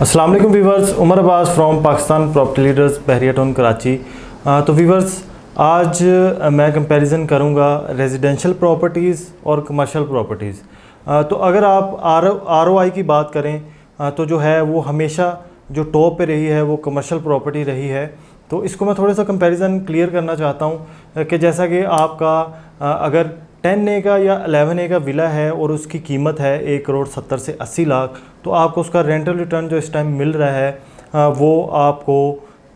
अस्सलाम वालेकुम viewers, Umar Abbas from Pakistan property leaders Bahria Town Karachi. तो वीवर्स, आज मैं कंपैरिजन करूंगा रेजिडेंशियल प्रॉपर्टीज़ और कमर्शियल प्रॉपर्टीज़। तो अगर आप आरओआई की बात करें तो जो है वो हमेशा जो टॉप पे रही है वो कमर्शियल प्रॉपर्टी रही है। तो इसको मैं थोड़ा सा कंपैरिजन क्लियर करना चाहता हूँ कि जैसा कि आपका अगर 10A का या 11A का विला है और उसकी कीमत है 1,70,00,000 से 80 लाख, तो आपको उसका रेंटल रिटर्न जो इस टाइम मिल रहा है वो आपको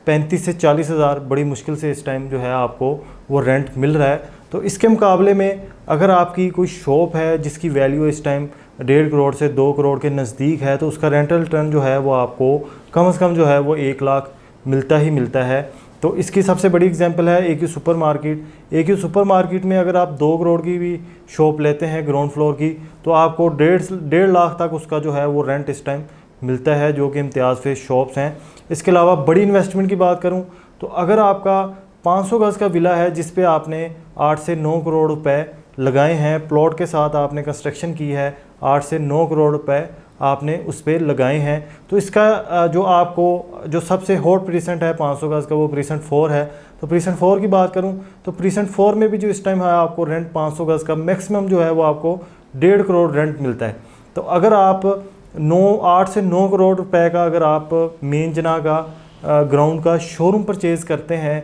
35 से 40 हज़ार बड़ी मुश्किल से इस टाइम जो है आपको वो रेंट मिल रहा है। तो इसके मुकाबले में अगर आपकी कोई शॉप है जिसकी वैल्यू इस टाइम 1.5 करोड़ से 2 करोड़ के नज़दीक है, तो उसका रेंटल रिटर्न जो है वो आपको कम से कम जो है वो 1 लाख मिलता ही मिलता है। तो इसकी सबसे बड़ी एग्जांपल है एक ही सुपर मार्केट। एक ही सुपर मार्केट में अगर आप 2 करोड़ की भी शॉप लेते हैं ग्राउंड फ्लोर की, तो आपको 1.5 लाख तक उसका जो है वो रेंट इस टाइम मिलता है, जो कि इम्तियाज़ फेज शॉप्स हैं। इसके अलावा बड़ी इन्वेस्टमेंट की बात करूं तो अगर आपका 500 गज़ का विला है जिस पे आपने 8 से 9 करोड़ रुपए लगाए हैं, प्लॉट के साथ आपने कंस्ट्रक्शन की है, 8 से 9 करोड़ रुपए आपने उस पर लगाए हैं, तो इसका जो आपको जो सबसे हॉट प्रीसेंट है 500 गज़ का वो प्रीसेंट 4 है। तो प्रीसेंट 4 की बात करूं तो प्रीसेंट 4 में भी जो इस टाइम है आपको रेंट 500 गज़ का मैक्सिमम जो है वो आपको 1.5 करोड़ रेंट मिलता है। तो अगर आप 8 से 9 करोड़ रुपए का अगर आप मेन जना का ग्राउंड का शोरूम परचेज़ करते हैं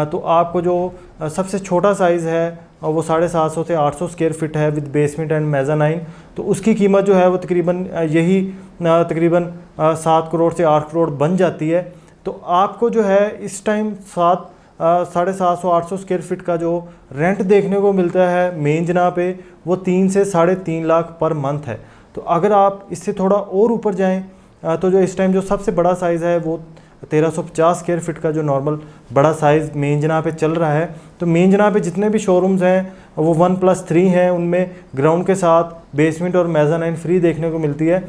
तो आपको जो सबसे छोटा साइज़ है वो 750 से 800 स्क्वायर फीट है विद बेसमेंट एंड मेज़ानाइन, तो उसकी कीमत जो है वो तकरीबन यही तकरीबन 7 करोड़ से 8 करोड़ बन जाती है। तो आपको जो है इस टाइम 750-800 स्क्वायर फीट का जो रेंट देखने को मिलता है मेन जना पे वो 3 से 3.5 लाख पर मंथ है। तो अगर आप इससे थोड़ा और ऊपर जाएँ तो जो इस टाइम जो सबसे बड़ा साइज़ है वो 1350 स्क्वायर फीट का जो नॉर्मल बड़ा साइज़ मेन जना पे चल रहा है। तो मेन जना पे जितने भी शोरूम्स हैं वो 1+3 हैं, उनमें ग्राउंड के साथ बेसमेंट और मेज़ानाइन फ्री देखने को मिलती है।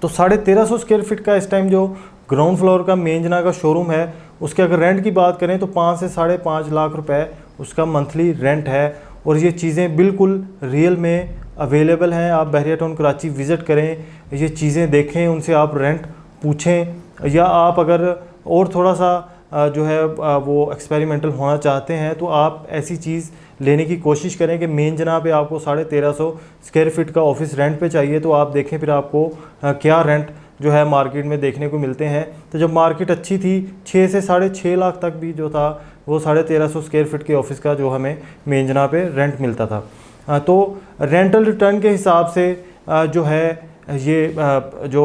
तो 1350 स्क्वायर फीट का इस टाइम जो ग्राउंड फ्लोर का मेन जना का शोरूम है उसके अगर रेंट की बात करें तो 5 से 5.5 लाख रुपए उसका मंथली रेंट है। और ये चीज़ें बिल्कुल रियल में अवेलेबल हैं। आप बहरिया टाउन कराची विज़िट करें, ये चीज़ें देखें, उनसे आप रेंट पूछें, या आप अगर और थोड़ा सा जो है वो एक्सपेरिमेंटल होना चाहते हैं तो आप ऐसी चीज़ लेने की कोशिश करें कि मेन जना पे आपको 1350 स्क्वायर फीट का ऑफिस रेंट पे चाहिए, तो आप देखें फिर आपको क्या रेंट जो है मार्केट में देखने को मिलते हैं। तो जब मार्केट अच्छी थी 6 से 6.5 लाख तक भी जो था वो 1350 स्क्वायर फीट के ऑफिस का जो हमें मेन जना पे रेंट मिलता था। तो रेंटल रिटर्न के हिसाब से जो है ये जो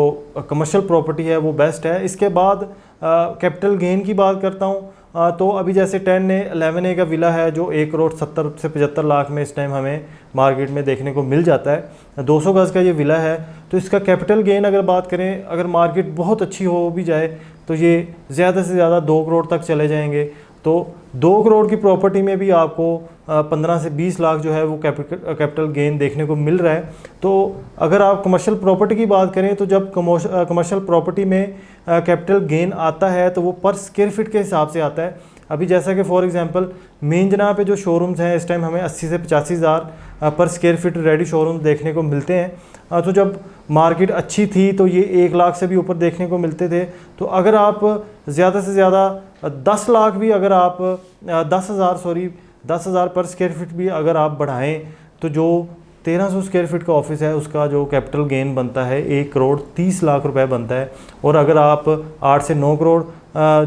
कमर्शियल प्रॉपर्टी है वो बेस्ट है। इसके बाद कैपिटल गेन की बात करता हूँ तो अभी जैसे 11A का विला है जो 1,70,00,000 से 75 लाख में इस टाइम हमें मार्केट में देखने को मिल जाता है। 200 गज़ का ये विला है, तो इसका कैपिटल गेन अगर बात करें, अगर मार्केट बहुत अच्छी हो भी जाए तो ये ज़्यादा से ज़्यादा 2 करोड़ तक चले जाएंगे। तो 2 करोड़ की प्रॉपर्टी में भी आपको 15 से 20 लाख जो है वो कैपिटल गेन देखने को मिल रहा है। तो अगर आप कमर्शियल प्रॉपर्टी की बात करें तो जब कमर्शियल प्रॉपर्टी में कैपिटल गेन आता है तो वो पर स्क्वायर फीट के हिसाब से आता है। अभी जैसा कि फॉर एग्जांपल मेन जना पे जो शोरूम्स हैं इस टाइम हमें 80 से 85 हज़ार पर स्क्वायर फीट रेडी शोरूम्स देखने को मिलते हैं। तो जब मार्केट अच्छी थी तो ये 1 लाख से भी ऊपर देखने को मिलते थे। तो अगर आप ज़्यादा से ज़्यादा 10 लाख भी अगर आप 10,000 पर स्क्वायर फीट भी अगर आप बढ़ाएं तो जो 1300 स्क्वायर फीट का ऑफिस है उसका जो कैपिटल गेन बनता है 1 करोड़ 30 लाख रुपए बनता है। और अगर आप 8 से 9 करोड़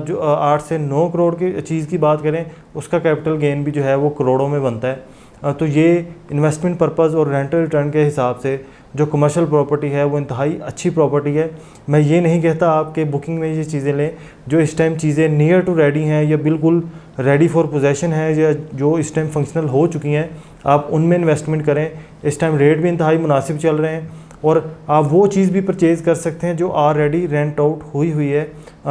जो 8 से 9 करोड़ की चीज़ की बात करें उसका कैपिटल गेन भी जो है वो करोड़ों में बनता है। तो ये इन्वेस्टमेंट पर्पज़ और रेंटल रिटर्न के हिसाब से जो कमर्शियल प्रॉपर्टी है वो इंतहाई अच्छी प्रॉपर्टी है। मैं ये नहीं कहता आपके बुकिंग में ये चीज़ें लें, जो इस टाइम चीज़ें नियर टू रेडी हैं या बिल्कुल रेडी फॉर पोजेसन है या जो इस टाइम फंक्शनल हो चुकी हैं, आप उनमें इन्वेस्टमेंट करें। इस टाइम रेट भी इंतहाई मुनासिब चल रहे हैं और आप वो चीज़ भी परचेज़ कर सकते हैं जो ऑलरेडी रेंट आउट हुई है।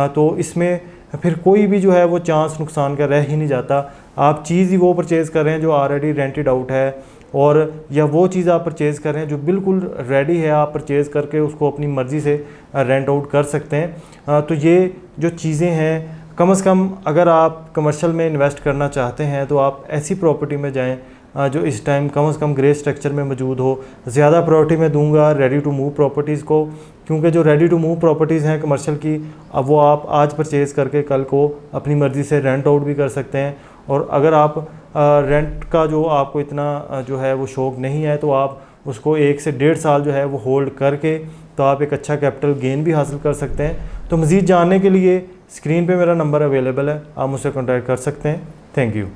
तो इसमें फिर कोई भी जो है वो चांस नुकसान का रह ही नहीं जाता। आप चीज़ ही वो परचेज़ कर रहे हैं जो ऑलरेडी रेंटेड आउट है, और या वो चीज़ आप परचेज़ कर रहे हैं जो बिल्कुल रेडी है, आप परचेज़ करके उसको अपनी मर्ज़ी से रेंट आउट कर सकते हैं। तो ये जो चीज़ें हैं कम से कम अगर आप कमर्शियल में इन्वेस्ट करना चाहते हैं तो आप ऐसी प्रॉपर्टी में जाएं जो इस टाइम कम से कम ग्रे स्ट्रक्चर में मौजूद हो। ज़्यादा प्रायोरिटी मैं दूंगा रेडी टू मूव प्रॉपर्टीज़ को, क्योंकि जो रेडी टू मूव प्रॉपर्टीज़ हैं कमर्शियल की, अब वो आप आज परचेज़ करके कल को अपनी मर्ज़ी से रेंट आउट भी कर सकते हैं। और अगर आप रेंट का जो आपको इतना जो है वो शौक़ नहीं है, तो आप उसको 1 से 1.5 साल जो है वो होल्ड करके तो आप एक अच्छा कैपिटल गेन भी हासिल कर सकते हैं। तो मज़ीद जानने के लिए स्क्रीन पे मेरा नंबर अवेलेबल है, आप मुझसे कॉन्टैक्ट कर सकते हैं। Thank you.